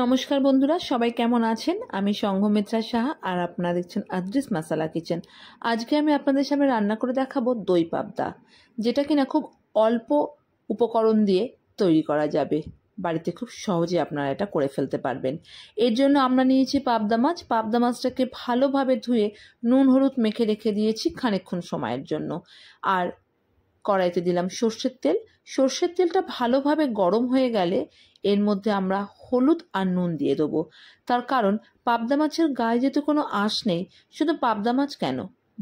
নমস্কার বন্ধুরা, সবাই কেমন আছেন? আমি সংঘমিত্রা সাহা আর আপনারা দেখছেন আদ্রিস মাসালা কিচেন। আজকে আমি আপনাদের সামনে রান্না করে দেখাবো দই পাবদা, যেটা কিনা খুব অল্প উপকরণ দিয়ে তৈরি করা যাবে। বাড়িতে খুব সহজে আপনারা এটা করে ফেলতে পারবেন। এর জন্য আমরা নিয়েছি পাবদা মাছ। পাবদা মাছটাকে ভালোভাবে ধুয়ে নুন হলুদ মেখে রেখে দিয়েছি খানিকক্ষণ সময়ের জন্য। আর কড়াইতে দিলাম সর্ষের তেল। সর্ষের তেলটা ভালোভাবে গরম হয়ে গেলে এর মধ্যে আমরা হলুদ আর নুন দিয়ে দেবো। তার কারণ পাবদা মাছের গায়ে যেহেতু কোনো আঁশ নেই, শুধু পাবদা মাছ কেন,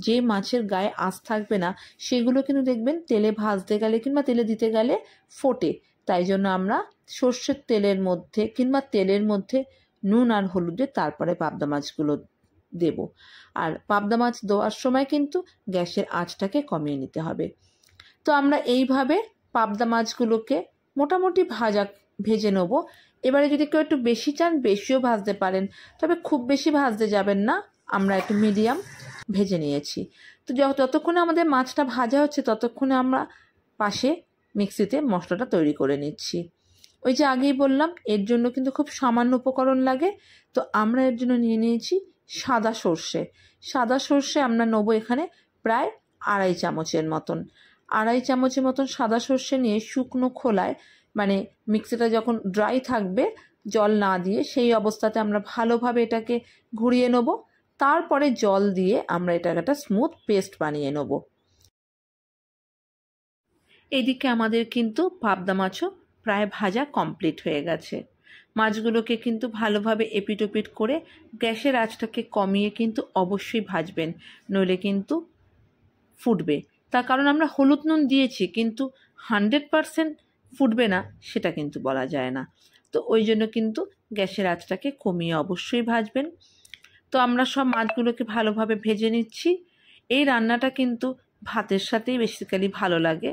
যে মাছের গায়ে আঁশ থাকবে না সেগুলো কিন্তু দেখবেন তেলে ভাজতে গেলে কিংবা তেলে দিতে গেলে ফোটে। তাই জন্য আমরা সর্ষের তেলের মধ্যে কিংবা তেলের মধ্যে নুন আর হলুদ দিয়ে তারপরে পাবদা মাছগুলো দেব। আর পাবদা মাছ দেওয়ার সময় কিন্তু গ্যাসের আঁচটাকে কমিয়ে নিতে হবে। তো আমরা এইভাবে পাবদা মাছগুলোকে মোটামুটি ভেজে নেব। এবারে যদি কেউ একটু বেশি চান বেশিও ভাজতে পারেন, তবে খুব বেশি ভাজতে যাবেন না। আমরা একটু মিডিয়াম ভেজে নিয়েছি। তো যতক্ষণে আমাদের মাছটা ভাজা হচ্ছে ততক্ষণে আমরা পাশে মিক্সিতে মশলাটা তৈরি করে নিচ্ছি। ওই যে আগেই বললাম, এর জন্য কিন্তু খুব সামান্য উপকরণ লাগে। তো আমরা এর জন্য নিয়ে নিয়েছি সাদা সর্ষে। সাদা সর্ষে আমরা নেবো এখানে প্রায় 2.5 চামচের মতন। 2.5 চামচের মতন সাদা সর্ষে নিয়ে শুকনো খোলায়, মানে মিক্সিটা যখন ড্রাই থাকবে জল না দিয়ে, সেই অবস্থাতে আমরা ভালোভাবে এটাকে ঘুরিয়ে নেব। তারপরে জল দিয়ে আমরা এটাকে একটা স্মুথ পেস্ট বানিয়ে নেব। এইদিকে আমাদের কিন্তু পাবদা মাছও প্রায় ভাজা কমপ্লিট হয়ে গেছে। মাছগুলোকে কিন্তু ভালোভাবে এপিট ওপিট করে গ্যাসের আঁচটাকে কমিয়ে কিন্তু অবশ্যই ভাজবেন, নইলে কিন্তু ফুটবে। তার কারণ আমরা হলুদ নুন দিয়েছি, কিন্তু 100% ফুটবে না সেটা কিন্তু বলা যায় না। তো ওই জন্য কিন্তু গ্যাসের আঁচটাকে কমিয়ে অবশ্যই ভাজবেন। তো আমরা সব মাছগুলোকে ভালোভাবে ভেজে নিচ্ছি। এই রান্নাটা কিন্তু ভাতের সাথেই বেসিক্যালি ভালো লাগে,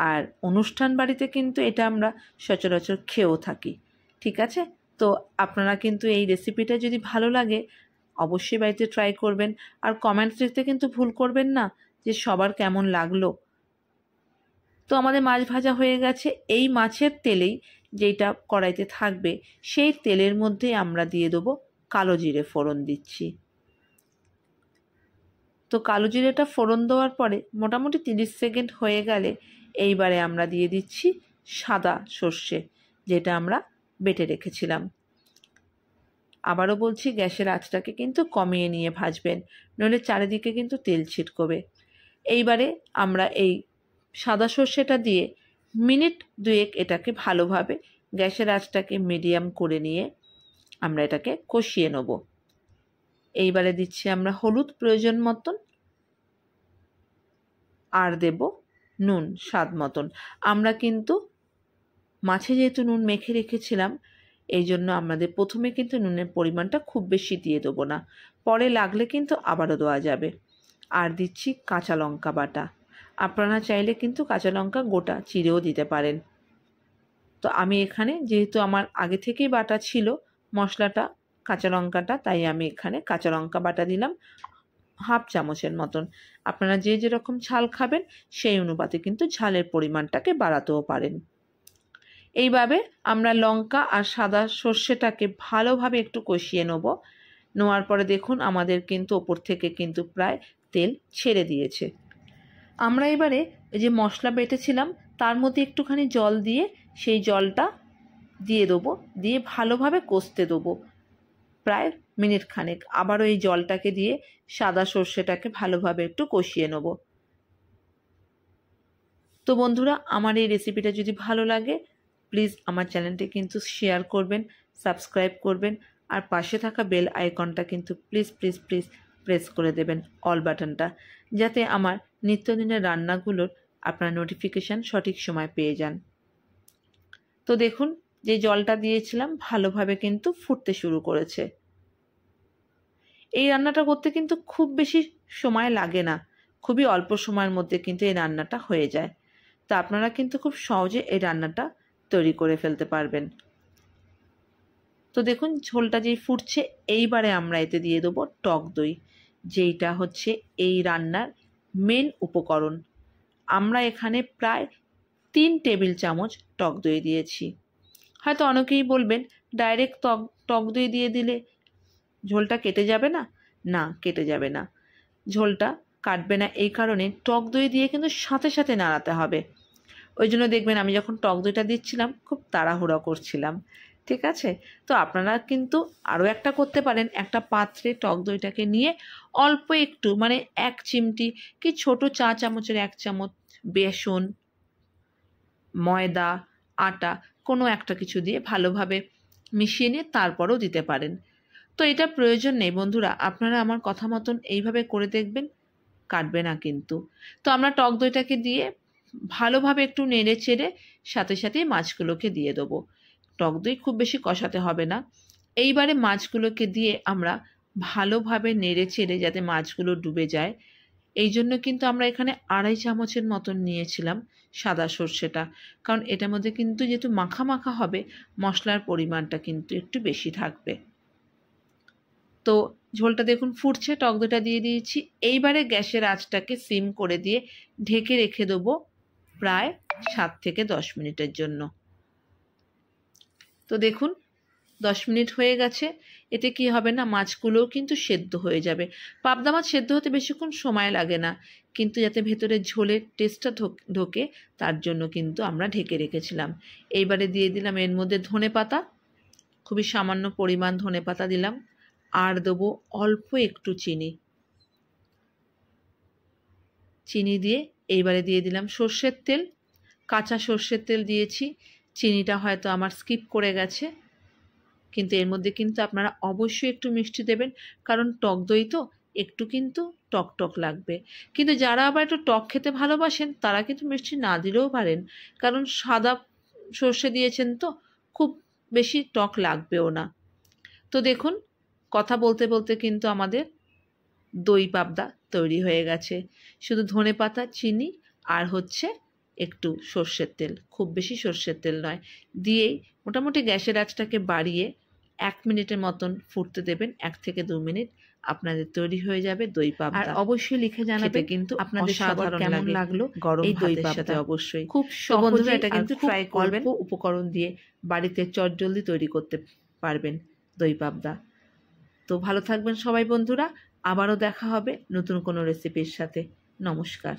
আর অনুষ্ঠান বাড়িতে কিন্তু এটা আমরা সচরাচর খেয়েও থাকি। ঠিক আছে, তো আপনারা কিন্তু এই রেসিপিটা যদি ভালো লাগে অবশ্যই বাড়িতে ট্রাই করবেন। আর কমেন্টস লিখতে কিন্তু ভুল করবেন না যে সবার কেমন লাগলো। তো আমাদের মাছ ভাজা হয়ে গেছে। এই মাছের তেলেই যেটা কড়াইতে থাকবে সেই তেলের মধ্যে আমরা দিয়ে দেবো কালো জিরে ফোড়ন দিচ্ছি। তো কালো জিরেটা ফোড়ন দেওয়ার পরে মোটামুটি 30 সেকেন্ড হয়ে গেলে এইবারে আমরা দিয়ে দিচ্ছি সাদা সর্ষে, যেটা আমরা বেটে রেখেছিলাম। আবারও বলছি, গ্যাসের আঁচটাকে কিন্তু কমিয়ে নিয়ে ভাজবেন, নইলে চারিদিকে কিন্তু তেল ছিটকবে। এইবারে আমরা এই সাদা সর্ষেটা দিয়ে মিনিট 2 এটাকে ভালোভাবে গ্যাসের আঁচটাকে মিডিয়াম করে নিয়ে আমরা এটাকে কষিয়ে নেব। এইবারে দিচ্ছি আমরা হলুদ প্রয়োজন মতন, আর দেব নুন স্বাদ মতন। আমরা কিন্তু মাছে যেহেতু নুন মেখে রেখেছিলাম, এই জন্য আমাদের প্রথমে কিন্তু নুনের পরিমাণটা খুব বেশি দিয়ে দেবো না, পরে লাগলে কিন্তু আবারও দেওয়া যাবে। আর দিচ্ছি কাঁচা লঙ্কা বাটা। আপনারা চাইলে কিন্তু কাঁচা লঙ্কা গোটা চিড়েও দিতে পারেন। তো আমি এখানে যেহেতু আমার আগে থেকেই বাটা ছিল মশলাটা, কাঁচা লঙ্কাটা, তাই আমি এখানে কাঁচা লঙ্কা বাটা দিলাম 1/2 চামচের মতন। আপনারা যে যেরকম ঝাল খাবেন সেই অনুপাতে কিন্তু ঝালের পরিমাণটাকে বাড়াতেও পারেন। এইভাবে আমরা লঙ্কা আর সাদা সর্ষেটাকে ভালোভাবে একটু কষিয়ে নেব। নেওয়ার পরে দেখুন আমাদের কিন্তু ওপর থেকে কিন্তু প্রায় তেল ছেড়ে দিয়েছে। আমরা এবারে যে মশলা বেটেছিলাম তার মধ্যে একটুখানি জল দিয়ে সেই জলটা দিয়ে দেবো, দিয়ে ভালোভাবে কষতে দেবো প্রায় মিনিট খানেক। আবারও এই জলটাকে দিয়ে সাদা সর্ষেটাকে ভালোভাবে একটু কষিয়ে নেব। তো বন্ধুরা, আমার এই রেসিপিটা যদি ভালো লাগে প্লিজ আমার চ্যানেলটি কিন্তু শেয়ার করবেন, সাবস্ক্রাইব করবেন, আর পাশে থাকা বেল আইকনটা কিন্তু প্লিজ প্লিজ প্লিজ প্রেস করে দেবেন, অল বাটনটা, যাতে আমার নিত্যদিনের রান্নাগুলোর আপনারা নোটিফিকেশান সঠিক সময় পেয়ে যান। তো দেখুন, যে জলটা দিয়েছিলাম ভালোভাবে কিন্তু ফুটতে শুরু করেছে। এই রান্নাটা করতে কিন্তু খুব বেশি সময় লাগে না, খুবই অল্প সময়ের মধ্যে কিন্তু এই রান্নাটা হয়ে যায়। তা আপনারা কিন্তু খুব সহজে এই রান্নাটা তৈরি করে ফেলতে পারবেন। তো দেখুন ঝোলটা যেই ফুটছে, এইবারে আমরা এতে দিয়ে দেবো টক দই, যেইটা হচ্ছে এই রান্নার মেন উপকরণ। আমরা এখানে প্রায় 3 টেবিল চামচ টক দই দিয়েছি। হয়তো অনেকেই বলবেন ডাইরেক্ট টক দই দিয়ে দিলে ঝোলটা কেটে যাবে না? না, কেটে যাবে না, ঝোলটা কাটবে না। এই কারণে টক দই দিয়ে কিন্তু সাথে সাথে নাড়াতে হবে। ওই জন্য দেখবেন আমি যখন টক দইটা দিচ্ছিলাম খুব তাড়াহুড়ো করছিলাম, ঠিক আছে? তো আপনারা কিন্তু আরও একটা করতে পারেন, একটা পাত্রে টক দইটাকে নিয়ে অল্প একটু মানে 1 চিমটি কি ছোট চা চামচের 1 চামচ বেসন, ময়দা, আটা কোনো একটা কিছু দিয়ে ভালোভাবে মিশিয়ে নিয়ে তারপরেও দিতে পারেন। তো এটা প্রয়োজন নেই বন্ধুরা, আপনারা আমার কথা মতন এইভাবে করে দেখবেন, কাটবে না কিন্তু। তো আমরা টক দইটাকে দিয়ে ভালোভাবে একটু নেড়ে চেড়ে সাথে সাথেই মাছগুলোকে দিয়ে দেবো। টক দই খুব বেশি কষাতে হবে না। এইবারে মাছগুলোকে দিয়ে আমরা ভালোভাবে নেড়ে চেড়ে যাতে মাছগুলো ডুবে যায়, এই জন্য কিন্তু আমরা এখানে 2.5 চামচের মতন নিয়েছিলাম সাদা সর্ষেটা, কারণ এটার মধ্যে কিন্তু যেহেতু মাখা মাখা হবে মশলার পরিমাণটা কিন্তু একটু বেশি থাকবে। তো ঝোলটা দেখুন ফুটছে, টক দইটা দিয়ে দিয়েছি। এইবারে গ্যাসের আঁচটাকে সিম করে দিয়ে ঢেকে রেখে দেবো প্রায় 7 থেকে 10 মিনিটের জন্য। তো দেখুন 10 মিনিট হয়ে গেছে। এতে কি হবে না, মাছগুলোও কিন্তু সেদ্ধ হয়ে যাবে। পাবদা মাছ সেদ্ধ হতে বেশিক্ষণ সময় লাগে না, কিন্তু যাতে ভেতরে ঝোলের টেস্টটা ঢোকে তার জন্য কিন্তু আমরা ঢেকে রেখেছিলাম। এইবারে দিয়ে দিলাম এর মধ্যে ধনেপাতা, খুবই সামান্য পরিমাণ ধনেপাতা দিলাম, আর দেবো অল্প একটু চিনি দিয়ে এইবারে দিয়ে দিলাম সর্ষের তেল, কাঁচা সর্ষের তেল দিয়েছি। চিনিটা হয়তো আমার স্কিপ করে গেছে, কিন্তু এর মধ্যে কিন্তু আপনারা অবশ্যই একটু মিষ্টি দেবেন, কারণ টক দই তো একটু কিন্তু টক টক লাগবে। কিন্তু যারা আবার একটু টক খেতে ভালোবাসেন তারা কিন্তু মিষ্টি না দিলেও পারেন, কারণ সাদা সর্ষে দিয়েছেন তো খুব বেশি টক লাগবেও না। তো দেখুন কথা বলতে বলতে কিন্তু আমাদের দই পাবদা তৈরি হয়ে গেছে। শুধু ধনেপাতা, চিনি আর হচ্ছে একটু সর্ষের তেল, খুব বেশি সর্ষের তেল নয়, দিয়েই মোটামুটি গ্যাসের আঁচটাকে বাড়িয়ে 1 মিনিটের মতন ফুটতে দেবেন। 1 থেকে 2 মিনিট আপনাদের তৈরি হয়ে যাবে দই পাবদা। আর অবশ্যই লিখে জানাবেন কিন্তু আপনাদের সাধারণ কেমন লাগলো গরম এই দই পাবদা। অবশ্যই খুব সহজে এটা কিন্তু ট্রাই করবেন, অল্প উপকরণ দিয়ে বাড়িতে চটজলদি তৈরি করতে পারবেন দই পাবদা। তো ভালো থাকবেন সবাই বন্ধুরা, আবারও দেখা হবে নতুন কোনো রেসিপির সাথে। নমস্কার।